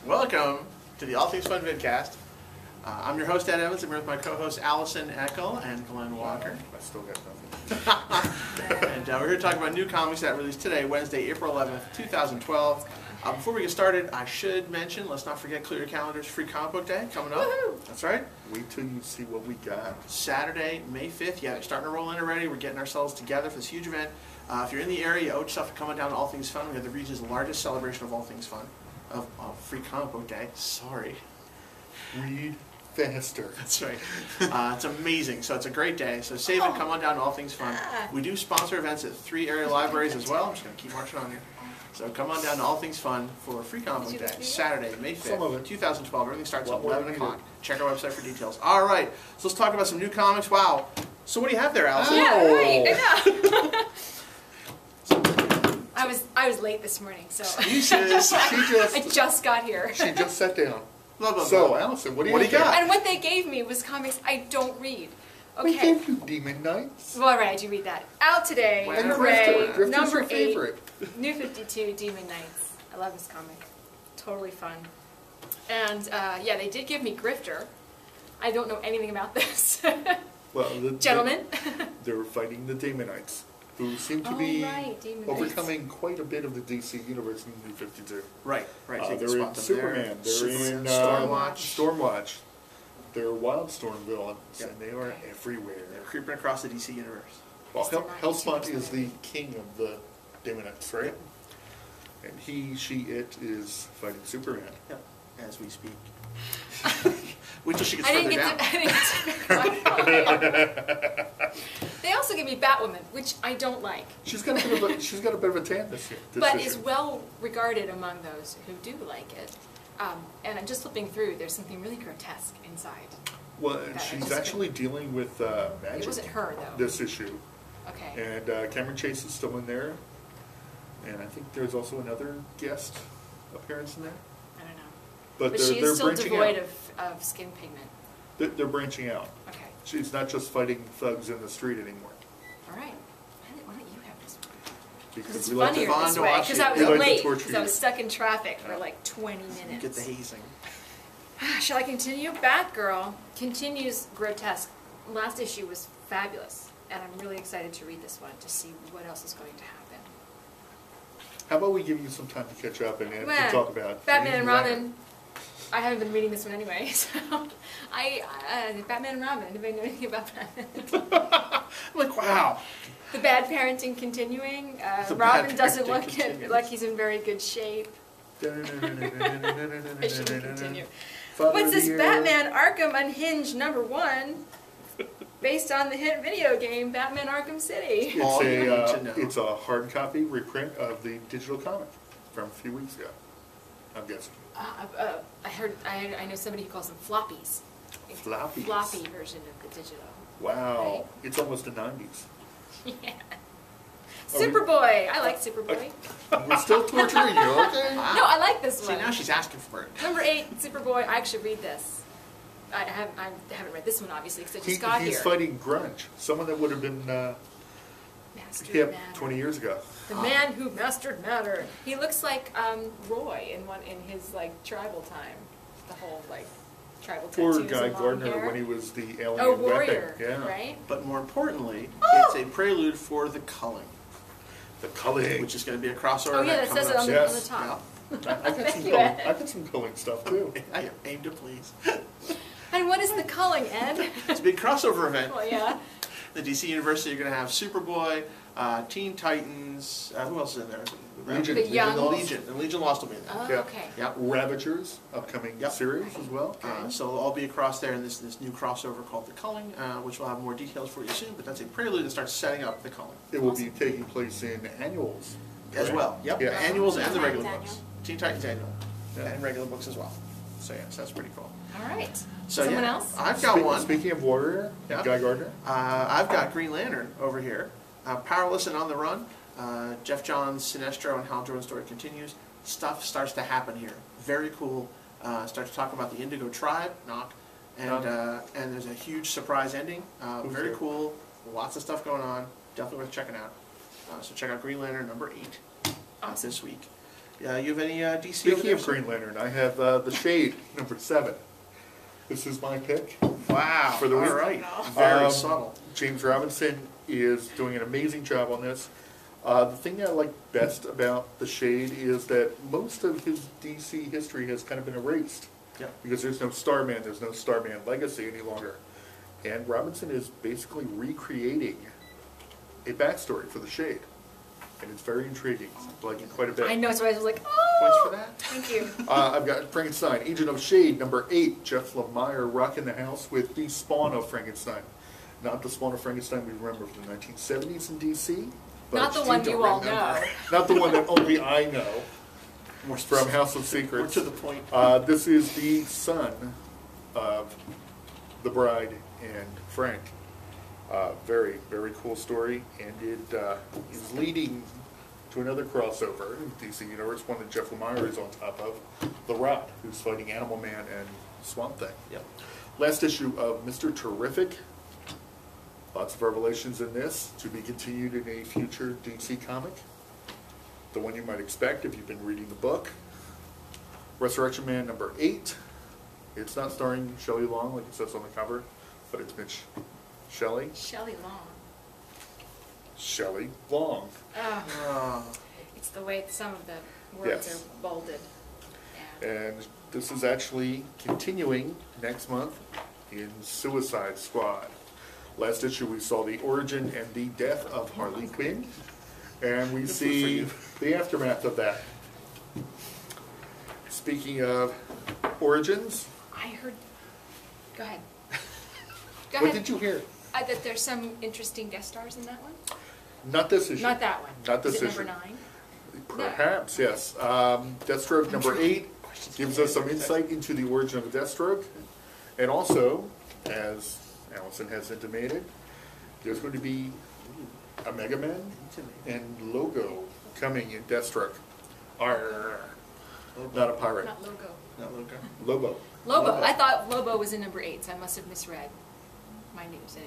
Welcome to the All Things Fun Vidcast. I'm your host, Ed Evans. I'm here with my co-hosts Allison Eckel and Glenn Walker. I still got nothing. And we're here to talk about new comics that released today, Wednesday, April 11th, 2012. Before we get started, I should mention, let's not forget, clear your calendars, Free Comic Book Day coming up. Woohoo! That's right. Wait till you see what we got. Saturday, May 5th. Yeah, they're starting to roll in already. We're getting ourselves together for this huge event. If you're in the area, you owe yourself for coming down to All Things Fun. We have the region's largest celebration of All Things Fun, of Free Comic Book Day. Sorry. Read faster. That's right. It's amazing. So it's a great day. So save it. Come on down to All Things Fun. We do sponsor events at 3 area libraries as well. I'm just going to keep marching on here. So come on down to All Things Fun for Free Comic Book Day, Saturday, May 5th, 2012. Everything starts at 11 o'clock. Check our website for details. All right. So let's talk about some new comics. Wow. So what do you have there, Allison? Yeah, right. I know. I was late this morning, so Jesus. I just got here. She just sat down. Blah, blah, So, blah. Allison, what do you got? got? And what they gave me was comics I don't read. We Okay. gave you Demon Knights. Well, all right, I do read that. Out today, Wow. And hooray, Drifter's number your 8, favorite. New 52, Demon Knights. I love this comic. Totally fun. And, yeah, they did give me Grifter. I don't know anything about this. Well, Gentlemen. They're fighting the Demon Knights, who seem to Oh, be right, Demon overcoming quite a bit of the DC universe in New 52. Right, right. Taking They're spot in them Superman. there. They're Superman, in Stormwatch. Stormwatch. They're Wildstorm villains, Yep. and they are everywhere. They're creeping across the DC universe. Well, They're not Hellspawn too is the king of the Demon Knights, right? And it is fighting Superman. Yep. As we speak. Wait till she gets I further didn't down. get to They also give me Batwoman, which I don't like. She's got a bit of a tan this year. But is well regarded among those who do like it. And I'm just flipping through, there's something really grotesque inside. Well, I she's just actually dealing with magic. It wasn't her, though. This issue. Okay. And Cameron Chase is still in there. And I think there's also another guest appearance in there. I don't know. But But they're, she is they're still branching devoid out. of skin pigment. They're branching out. Okay. She's not just fighting thugs in the street anymore. All right. Why don't you have this one? Because It's we like funnier to, fun this to way, watch because it. I was We like to late, torture because I you. was stuck in traffic for like 20 minutes. Get the hazing. Shall I continue? Batgirl continues grotesque. Last issue was fabulous, and I'm really excited to read this one to see what else is going to happen. how about we give you some time to catch up and to Well, talk about Batman and Green Robin. I haven't been reading this one anyway, so Batman and Robin. Anybody know anything about Batman? I'm like, wow. The bad parenting continuing. The Robin bad doesn't parenting look continues. like he's in very good shape. I shouldn't continue. Father What's of this the Year. Batman Arkham Unhinged #1? Based on the hit video game Batman Arkham City. All you need to know. It's a hard copy reprint of the digital comic from a few weeks ago. I'm guessing. I know somebody who calls them floppies. It's a Floppies. floppy version of the digital. Wow, Right. it's almost the 90s. Yeah. Are we- Superboy. I like Superboy. We're still torturing you, okay? No, I like this See, one. now she's asking for it. Number 8, Superboy. I actually read this. I haven't read this one obviously because I just got He's here. fighting grunge, someone that would have been Mastered hip Matter. 20 years ago. The man who mastered matter. He looks like Roy in his like tribal time. The whole like tribal Poor tattoos Guy and long Gardner hair. when he was the alien Oh, weapon. warrior, Yeah. right? But more importantly, Oh! it's a prelude for The Culling, The culling. which is going to be a crossover Oh yeah, event that says it coming on up the, Yes. on the top. I got some Thank you, culling. Ed. I got some culling stuff too. soon. I aim to please. And what is the culling, Ed? It's a big crossover event. Well, yeah. The DC Universe, you're going to have Superboy, Teen Titans, who else is in there? Legion. The Young- The Legion. And Legion Lost will be in there. Oh, Yeah. okay. Yep. Ravagers, upcoming Yep. series as well. So they'll all be across there in this new crossover called The Culling, which will have more details for you soon, but that's a prelude that starts setting up The Culling. It will be taking place in annuals. As correct? well. Yep. Yeah. Annuals and the Teen regular Titans books. Teen Titans annual. Yeah. And regular books as well. So yes, that's pretty cool. All right. So Someone yeah, else? I've got one. Speaking of Warrior, Yeah. Guy Gardner. I've got Green Lantern over here. Powerless and on the Run. Jeff Johns' Sinestro and Hal Jordan's story continues. Stuff starts to happen here. Very cool. Start to talk about the Indigo Tribe, and there's a huge surprise ending. Very there? cool. Lots of stuff going on. Definitely worth checking out. So check out Green Lantern #8 Awesome. this week. You have any DC? Speaking of Green Lantern, I have The Shade, number 7. This is my pick. Wow. For the week. All right. Very subtle. James Robinson is doing an amazing job on this. The thing that I like best about The Shade is that most of his DC history has kind of been erased. Yeah. Because there's no Starman, there's no Starman legacy any longer. And Robinson is basically recreating a backstory for The Shade. And it's very intriguing. I like it quite a bit. I know, so I was like, oh! Points for that? Thank you. I've got Frankenstein, Agent of Shade, number 8. Jeff Lemire rocking the house with the Spawn of Frankenstein. Not the Spawn of Frankenstein we remember from the 1970s in DC. But Not the one you all know. Not the one that only I know. More From House of Secrets. More to the point. This is the son of the bride and Frank. Very, very cool story, and it is leading to another crossover in the DC Universe, one that Jeff Lemire is on top of, The Rod, who's fighting Animal Man and Swamp Thing. Yep. Last issue of Mr. Terrific. Lots of revelations in this, to be continued in a future DC comic. The one you might expect if you've been reading the book. Resurrection Man number 8. It's not starring Shelley Long like it says on the cover, but it's Mitch Shelley. Shelley Long. Shelley Long. It's the way some of the words Yes. are bolded. Yeah. And this is actually continuing next month in Suicide Squad. Last issue we saw the origin and the death of Harley Quinn. And we see the aftermath of that. Speaking of origins. I heard. Go ahead. Go what did you hear? That there's some interesting guest stars in that one. Not this issue. Not that one. Not this Is it issue. number 9? Perhaps, no. Yes. Deathstroke number 8 gives us some insight into the origin of Deathstroke. And also, as Allison has intimated, there's going to be a Mega Man and Logo coming in Deathstroke. Arrgh. Not a pirate. Not Logo. Not Logo. Lobo. Lobo. I thought Lobo was in number 8, so I must have misread my news, and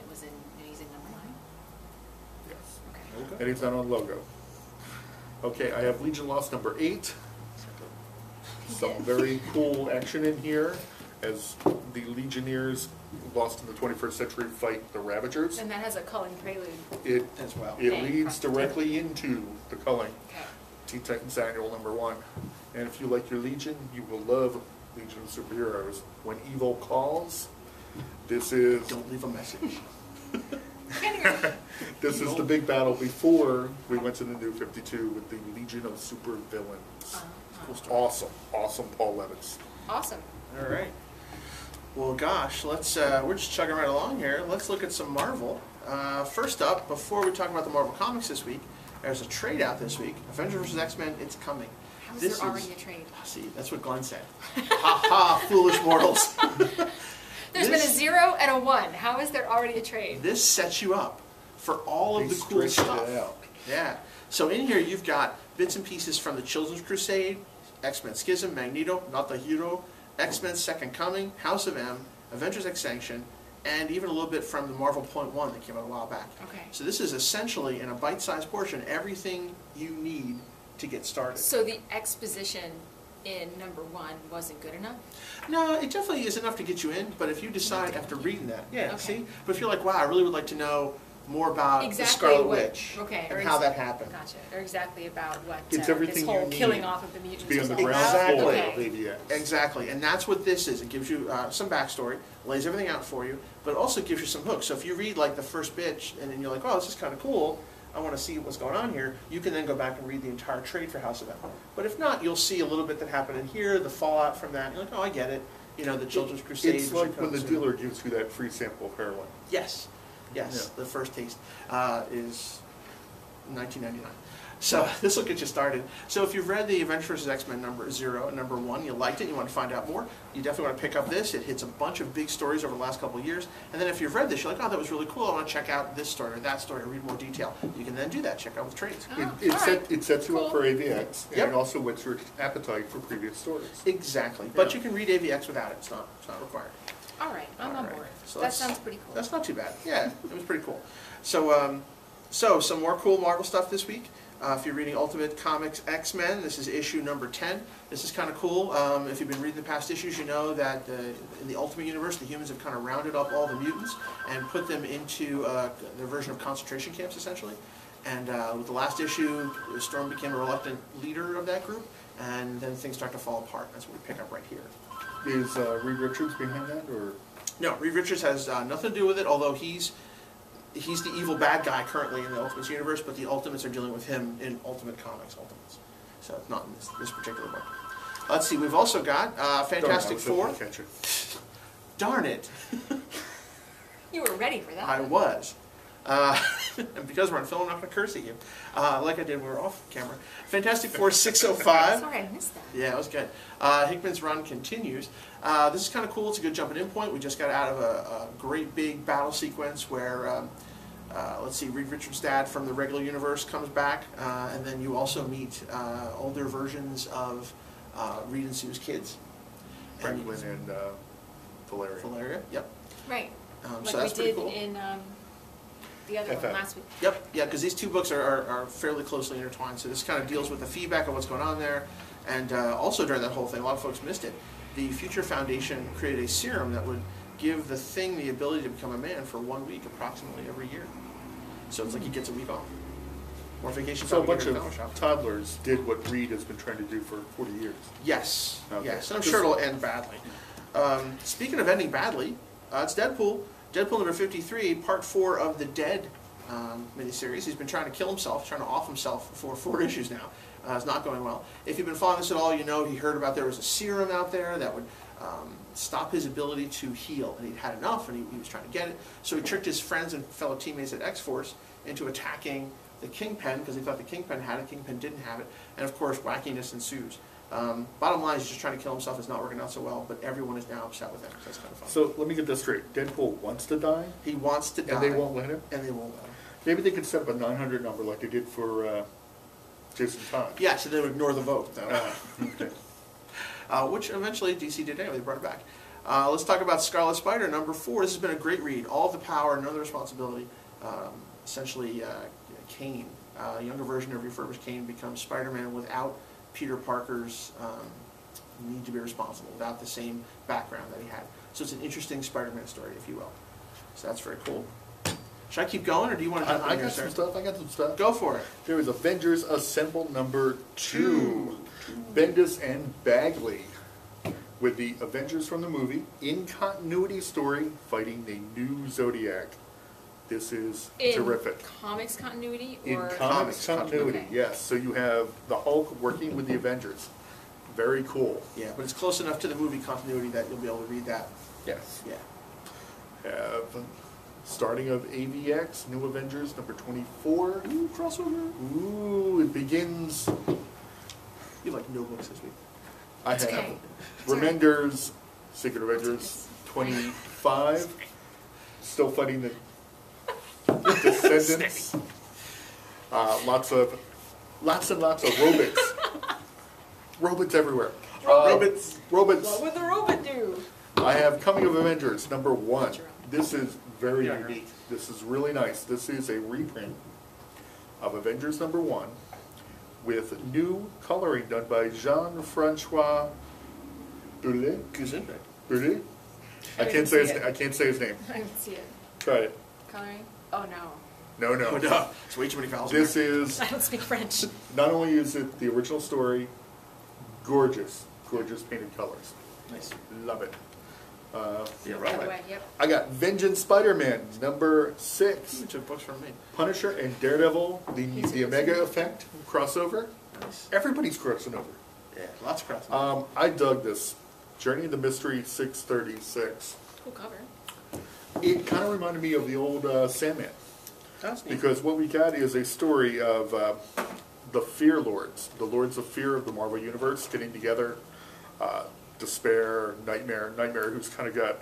he's in number 9. Yes. Okay. And he's not on Logo. Okay, I have Legion Lost number 8. Some very cool action in here as the Legionnaires lost in the 21st century fight the Ravagers. And that has a Cullen prelude. It as well. It leads directly into the culling. Okay. Teen Titans Annual number 1. And if you like your Legion, you will love Legion of Superheroes. When Evil Calls, this is... Don't leave a message. This is the big battle before we went to the New 52 with the Legion of Super Villains. Awesome. Awesome Paul Levitz. Awesome. All right. Well, gosh, let's. We're just chugging right along here. Let's look at some Marvel. First up, before we talk about the Marvel Comics this week, there's a trade out this week. Avengers vs. X-Men, it's coming. How is there already a trade? See, that's what Glenn said. Ha ha, foolish mortals. There's been a 0 and a 1. How is there already a trade? This sets you up for all of the cool stuff. It out. Yeah. So in here you've got bits and pieces from the Children's Crusade, X-Men Schism, Magneto, Not the Hero, X-Men Second Coming, House of M, Avengers Extinction, and even a little bit from the Marvel Point 1 that came out a while back. Okay. So this is essentially, in a bite-sized portion, everything you need to get started. So the exposition in number 1 wasn't good enough? No, it definitely is enough to get you in, but if you decide after reading that, yeah, Okay. see? But if you're like, wow, I really would like to know more about Exactly the Scarlet what- Witch okay, and or how that happened. Gotcha. Or exactly about what It's this everything whole you need killing off of the mutants to be on was the all ground about. floor Exactly. of AVX. Exactly, and that's what this is. It gives you some backstory, lays everything out for you, but it also gives you some hooks. So if you read like the first bit and then you're like, oh, this is kind of cool, I want to see what's going on here, you can then go back and read the entire trade for House of M. But if not, you'll see a little bit that happened in here, the fallout from that. You're like, oh, I get it. You know, the Children's Crusade. It's like when the dealer gives you that free sample of heroin. Yes, yes. Yeah. The first taste is $19.99. So this will get you started. So if you've read the Avengers vs. X-Men number 0 and number 1, you liked it, you want to find out more, you definitely want to pick up this. It hits a bunch of big stories over the last couple of years. And then if you've read this, you're like, oh, that was really cool. I want to check out this story or that story or read more detail. You can then do that. Check out with trades. Oh, It all right. sets you Cool. up for AVX, and Yep. it also whets your appetite for previous stories. Exactly. But Yeah. you can read AVX without it. It's not required. All right, I'm All on right. board. So That that's- sounds pretty cool. That's not too bad. Yeah, it was pretty cool. So, so some more cool Marvel stuff this week. If you're reading Ultimate Comics X-Men, this is issue number 10. This is kind of cool. If you've been reading the past issues, you know that in the Ultimate Universe, the humans have kind of rounded up all the mutants and put them into their version of concentration camps, essentially. And with the last issue, Storm became a reluctant leader of that group, and then things start to fall apart. That's what we pick up right here. Is Reed Richards behind that, or? No, Reed Richards has nothing to do with it, although he's the evil bad guy currently in the Ultimates universe, but the Ultimates are dealing with him in Ultimate Comics Ultimates. So not in this particular book. Let's see, we've also got Fantastic Four. Darn it. You were ready for that. I was. And because we're on film, I'm not going to curse at you. Like I did when we were off camera. Fantastic Four 605. Sorry, I missed that. Yeah, it was good. Hickman's run continues. This is kind of cool. It's a good jumping in point. We just got out of a great big battle sequence where, let's see, Reed Richards' dad from the regular universe comes back, and then you also meet older versions of Reed and Sue's kids. Franklin and Valeria. Valeria, yep. Right. So like that's we pretty did cool. in the other one last week. Yep, yeah, because these two books are fairly closely intertwined, so this kind of deals with the feedback of what's going on there, and also during that whole thing, a lot of folks missed it, the Future Foundation created a serum that would give the Thing the ability to become a man for 1 week approximately every year. So it's like he gets a week off. More vacation So a time. bunch of toddlers did what Reed has been trying to do for 40 years. Yes, Okay. yes, and I'm sure it'll end badly. Speaking of ending badly, it's Deadpool. Deadpool number 53, part 4 of the Dead miniseries. He's been trying to kill himself, trying to off himself for 4 issues now. It's not going well. If you've been following this at all, you know he heard about there was a serum out there that would stop his ability to heal. And he'd had enough, and he was trying to get it. So he tricked his friends and fellow teammates at X-Force into attacking the Kingpin, because he thought the Kingpin had it, Kingpin didn't have it. And of course, wackiness ensues. Bottom line is he's just trying to kill himself. It's not working out so well, but everyone is now upset with him. So that's kind of fun. So let me get this straight. Deadpool wants to die? He wants to die. And they won't let him? And they won't let him. Maybe they could set up a 900 number like they did for Jason Todd. Yeah, so they would ignore the vote. Okay. Which eventually DC did anyway. They brought it back. Let's talk about Scarlet Spider, number 4. This has been a great read. All the power, none of the responsibility. Essentially, Kane, a younger version of refurbished Kane, becomes Spider-Man without Peter Parker's need to be responsible, without the same background that he had. So it's an interesting Spider-Man story, if you will. So that's very cool. Should I keep going, or do you want to jump in I here, got sir? some stuff. Go for it. There is Avengers Assemble number 2. Bendis and Bagley with the Avengers from the movie in continuity story fighting the new Zodiac. This is terrific. Comics continuity In or comics continuity, okay. yes. So you have the Hulk working with the Avengers. Very cool. Yeah, but it's close enough to the movie continuity that you'll be able to read that. Yes. Yeah. Have starting of AVX, New Avengers number 24. Ooh, crossover. Ooh, it begins. You have like no books this week. I It's have okay. It's all right. Remenders, Secret Avengers 25. Still fighting the Descendants. Lots and lots of robots. Robots everywhere. Robots. Robots. What would the robot do? I have Coming of Avengers number 1. Sure. This is very Yeah. unique. This is really nice. This is a reprint of Avengers number 1 with new coloring done by Jean-Francois Boulet. Boulet? I can't say his name. I didn't see it. Try it. Coloring? Oh no. No, no. Oh, no. It's way too many vowels. This in there. is, I don't speak French. not only is it the original story, gorgeous painted colors. Nice. Love it. Yeah, By right the away. way, yep. I got Vengeance Spider-Man number 6. You took books from me. Punisher and Daredevil, the Omega Effect crossover. Nice. Everybody's crossing over. Yeah, lots of crossover. I dug this. Journey of the Mystery 636. Cool cover. It kind of reminded me of the old Sandman. That's neat. Because what we got is a story of the Fear Lords, the Lords of Fear of the Marvel Universe getting together. Despair, Nightmare, who's kind of got,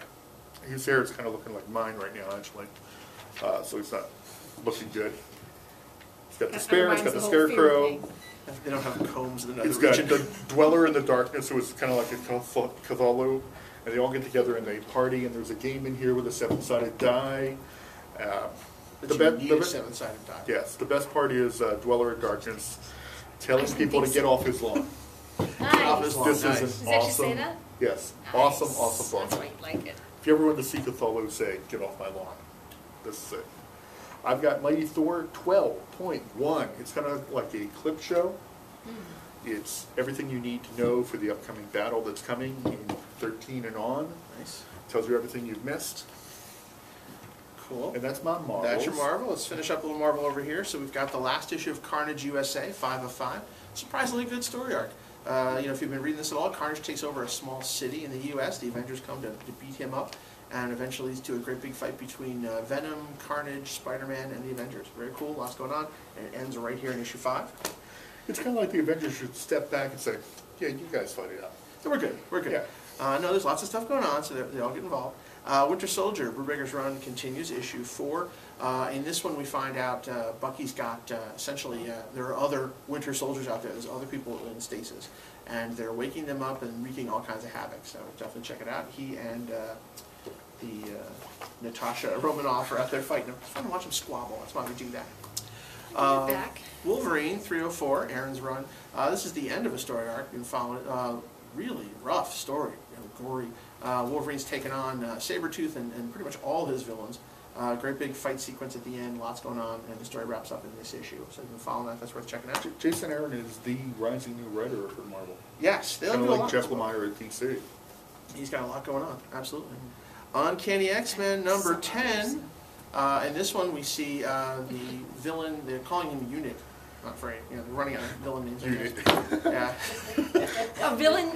his hair is kind of looking like mine right now, actually. So he's not looking good. He's got Despair, he's got the Scarecrow. They don't have combs in another He's got region. the Dweller in the Darkness, who is kind of like a Cthulhu. And they all get together and they party, and there's a game in here with a 7-sided die. But you need a 7-sided die. Yes, the best part is Dweller in Darkness telling people to get off his lawn. Nice. This This is is Does an it actually awesome, say that? yes, Nice. awesome That's book. why you like it. If you ever want to see Cthulhu say, get off my lawn, this is it. I've got Mighty Thor 12.1. It's kind of like a clip show. It's everything you need to know for the upcoming battle that's coming in 13 and on. Nice. Tells you everything you've missed. Cool. And that's my Marvel. That's your Marvel. Let's finish up a little Marvel over here. So we've got the last issue of Carnage USA, 5 of 5. Surprisingly good story arc. If you've been reading this at all, Carnage takes over a small city in the U.S. The Avengers come to beat him up, and eventually leads to a great big fight between Venom, Carnage, Spider-Man, and the Avengers. Very cool, lots going on, and it ends right here in issue 5. It's kind of like the Avengers should step back and say, yeah, you guys fight it out. So we're good, we're good. Yeah. No, there's lots of stuff going on, so they all get involved. Winter Soldier, Brubaker's run continues, issue 4. In this one we find out Bucky's got, essentially, there are other Winter Soldiers out there. There's other people in stasis. And they're waking them up and wreaking all kinds of havoc. So definitely check it out. He and Natasha Romanoff are out there fighting. It's fun to watch them squabble. That's why we do that. Back. Wolverine, 304, Aaron's run. This is the end of a story arc. You can follow it. Really rough story, gory. Wolverine's taken on Sabretooth and pretty much all his villains. Great big fight sequence at the end, lots going on, and the story wraps up in this issue. So you can follow that, that's worth checking out. Jason Aaron is the rising new writer for Marvel. Yes, they'll Kind do of a like lot. Jeff Lemire at DC. He's got a lot going on, absolutely. Uncanny X-Men number 10. In this one we see the villain, they're calling him Unit. Not afraid, they're running out of villain names. Unit. Yeah, A villain?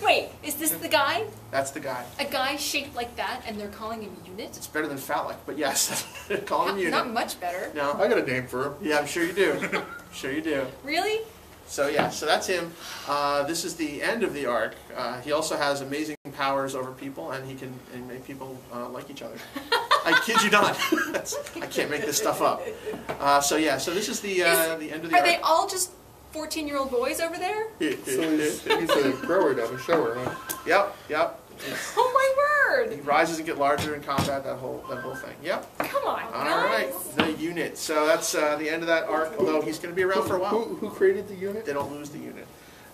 Wait, is this the guy? that's the guy. A guy shaped like that, and they're calling him Unit? It's better than phallic, but yes, they're calling him Unit. Not much better. No, I got a name for him. yeah, I'm sure you do. Sure you do. Really? So yeah, so that's him. This is the end of the arc. He also has amazing powers over people, and he can make people like each other. I kid you not. I can't make this stuff up. So yeah, so this is the end of the Are arc. they all just 14-year-old boys over there? So he's a grower, not a shower, huh? Yep. Oh my He word! rises and get larger in combat. That whole thing. Yep. Come on, All guys. right, the unit. So that's the end of that arc. Although he's going to be around for a while. Who created the unit? They don't lose the unit.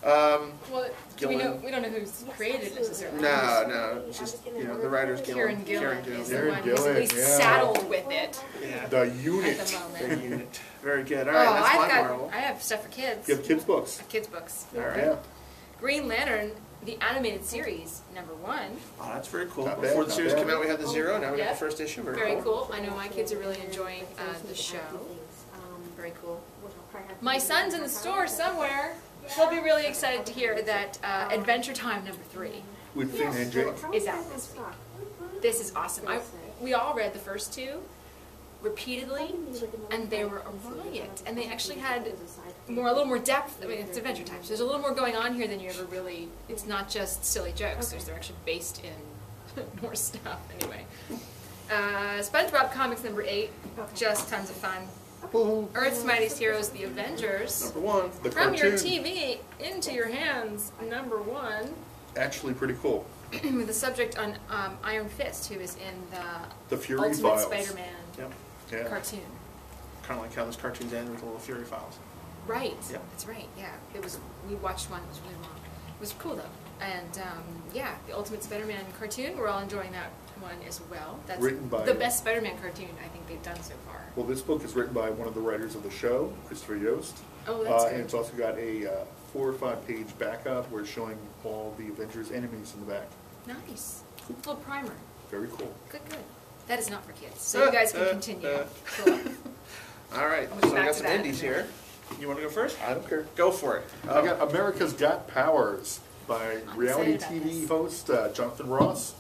Well, we Gillen. don't know who's created it necessarily. No, it's just the writer's Gillen. Kieran Gillen is the Kieran one who's at Gillen, least yeah. saddled with it Yeah. The at unit. the moment. The unit. Very good. All right, that's my Marvel. I have stuff for kids. You have kids' books. Kids books. All right. Yeah. Green Lantern, the animated series, number 1. Oh, that's very cool. Not Before bad, the series not came bad. out, we had the 0. Now we got Yeah. the first issue. Very cool. I know my kids are really enjoying the show. Very cool. My son's in the store somewhere. He'll be really excited to hear that Adventure Time number 3 With Finn and Jake. is out this week. This is awesome. We all read the first 2 repeatedly, and they were a riot. And they actually had a little more depth. I mean, it's Adventure Time, so there's a little more going on here than you ever really. It's not just silly jokes. They're actually based in more stuff. Anyway, SpongeBob Comics number 8, just tons of fun. Earth's Mightiest Heroes, The Avengers. Number 1. The From your cartoon. TV into your hands, number 1. Actually pretty cool. With the subject on Iron Fist, who is in The Fury Ultimate Files. Spider-Man Yep. Yeah. cartoon. Kind of like how those cartoons end with the little Fury Files. Right. Yep. That's right. Yeah. We watched one. It was really long. It was cool though. And yeah, the Ultimate Spider-Man cartoon. We're all enjoying that one as well. That's Written by- the best Spider-Man cartoon I think they've done so far. Well, this book is written by one of the writers of the show, Christopher Yost. Oh, that's And good. it's also got a 4 or 5 page backup where it's showing all the Avengers enemies in the back. Nice. Little primer. Very cool. Good. That is not for kids. So you guys can continue. Cool. All right, I'll so get we back got to some that. indies here. You want to go first? I don't care. Go for it. I got America's Got Powers by I'm reality excited about TV this. host Jonathan Ross.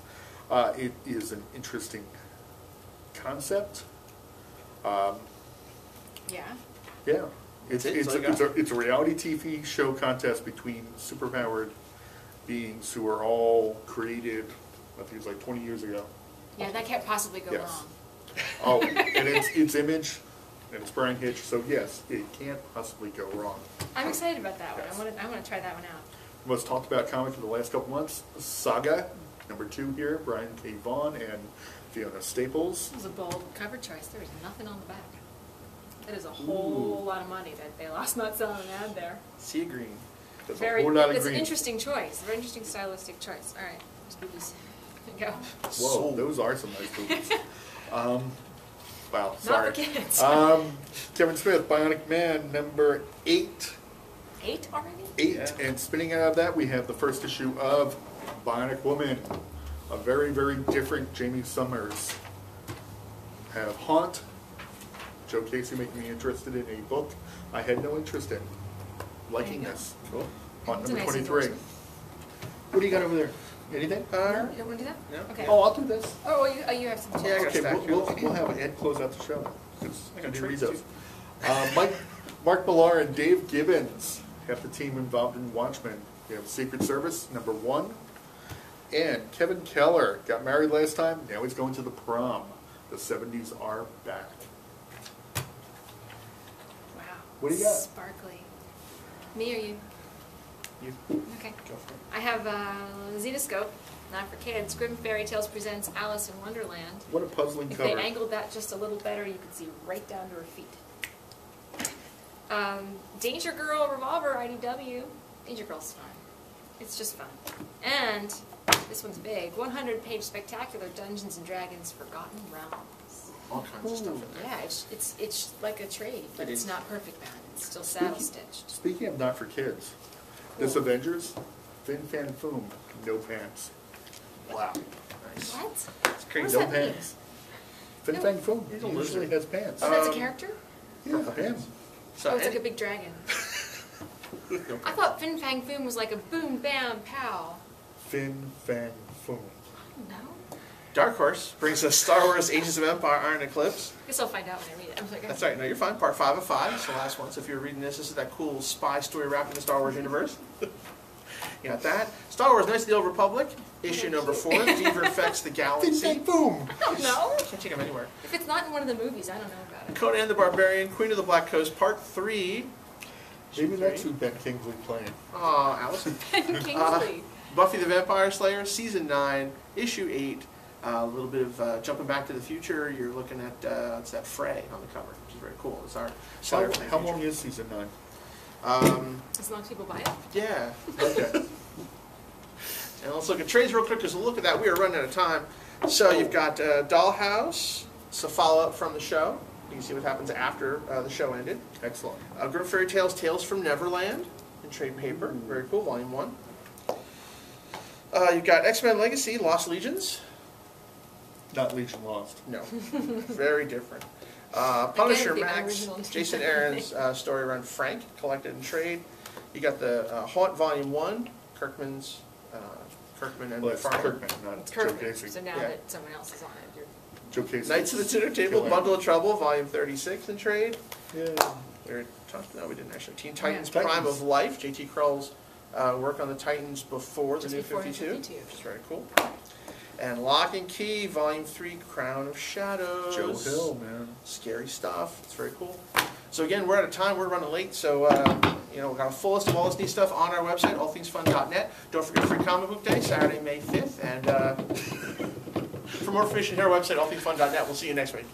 It is an interesting concept. Yeah. Yeah. That's it? It's, So you got- it's a reality TV show contest between superpowered beings who are all created, I think it's like 20 years ago. Yeah, that can't possibly go Yes. wrong. Oh, and it's Image, and it's Brian Hitch, so yes, it can't possibly go wrong. I'm excited about that one. Yes. I want to try that one out. Most talked about comic for the last couple months, Saga, number 2 here, Brian K. Vaughan and Fiona Staples. That was a bold cover choice. There was nothing on the back. That is a whole lot of money that they lost not selling an ad there. Sea green. That's Very, a whole lot of it's green. an interesting choice. A very interesting stylistic choice. All right, there's boobies. There you go. Whoa, those are some nice boobies. Wow, Not sorry. for kids. Kevin Smith, Bionic Man, number 8. 8 already? 8, Yeah. and spinning out of that, we have the first issue of Bionic Woman. A very, very different Jamie Summers. Have Haunt. Joe Casey making me interested in a book I had no interest in. Liking There you go. this. Cool. Haunt It's a number nice 23. endorsement. What do you got over there? Anything? You don't want to do that? No. Okay. Oh, I'll do this. Oh, you have some. Yeah, I got a Okay, stack we'll have Ed close out the show. 'Cause I I got didn't read trades, those. Mark Millar and Dave Gibbons have the team involved in Watchmen. We have Secret Service, number 1. And Kevin Keller got married last time. Now he's going to the prom. The 70s are back. Wow. What do you got? Sparkly. Me or you? You Okay. go for it. I have Zetascope, not for kids. Grimm Fairy Tales presents Alice in Wonderland. What a puzzling If cover. they angled that just a little better, you could see right down to her feet. Danger Girl Revolver IDW. Danger Girl's fun. It's just fun. And this one's big. 100-page spectacular Dungeons and Dragons Forgotten Realms. All kinds of stuff in there. Yeah, it's like a trade, but It it's is. not perfect bound. It's still saddle stitched. Speaking of not for kids, this Cool. Avengers, Fin Fan Foom, no pants. Wow. Nice. What? It's What crazy. does No that mean? pants. Fin No. Fan Foom He's a usually lizard. has pants. Oh, that's a Um, character? Yeah, him. So Oh, it's like any- a big dragon. No. I thought Fin Fang Foom was like a boom, bam, pow. Fin Fan Foom. No? Dark Horse brings us Star Wars Ages of Empire Iron Eclipse. Guess I'll find out when I read it. I'm like, That's right. No, you're fine. Part 5 of 5. It's the last one. So if you're reading this, this is that cool spy story wrapped in the Star Wars universe. You got that. Star Wars Knights of the Old Republic, issue number 4. Fever Affects the Fin Galaxy. Fan Foom! I don't know. Can't take them anywhere. If it's not in one of the movies, I don't know about it. Conan the Barbarian, Queen of the Black Coast, Part 3. Maybe that's who Ben Kingsley playing. Aw, Allison. Kingsley. Buffy the Vampire Slayer, Season 9, Issue 8. A little bit of jumping back to the future. You're looking at, it's that Frey on the cover, which is very cool. It's our Slayer from the How future. long is season 9? As long as people buy it. Yeah. Okay. And let's look at trades real quick, because we'll look at that. We are running out of time. So you've got Dollhouse. It's a follow-up from the show. You can see what happens after the show ended. Excellent. Grimm Fairy Tales, Tales from Neverland in trade paper. Very cool, Volume 1. You've got X-Men Legacy, Lost Legions. Not Legion Lost. No, very different. Punisher the Max, original. Jason Aaron's story run Frank, collected in trade. You got the Haunt Volume 1, Kirkman and Well, it's Farmer. Kirkman, not It's Joe Kirkman. Casey. So now Yeah. that someone else is on it, you're... Joe Casey. Knights of the Dinner Table, Killer. Bundle of Trouble, Volume 36 in trade. Yeah. No, we didn't actually. Teen Titans, Titans. Prime of Life, JT Kroll's work on the Titans before Just the New before 52, 52. which is very cool. And Lock and Key, Volume 3, Crown of Shadows. Joe Hill, man. Scary stuff. It's very cool. So again, we're out of time. We're running late. So, we've got a full list of all this neat stuff on our website, allthingsfun.net. Don't forget Free Comic Book Day, Saturday, May 5th. And for more information, here on our website, allthingsfun.net. We'll see you next week.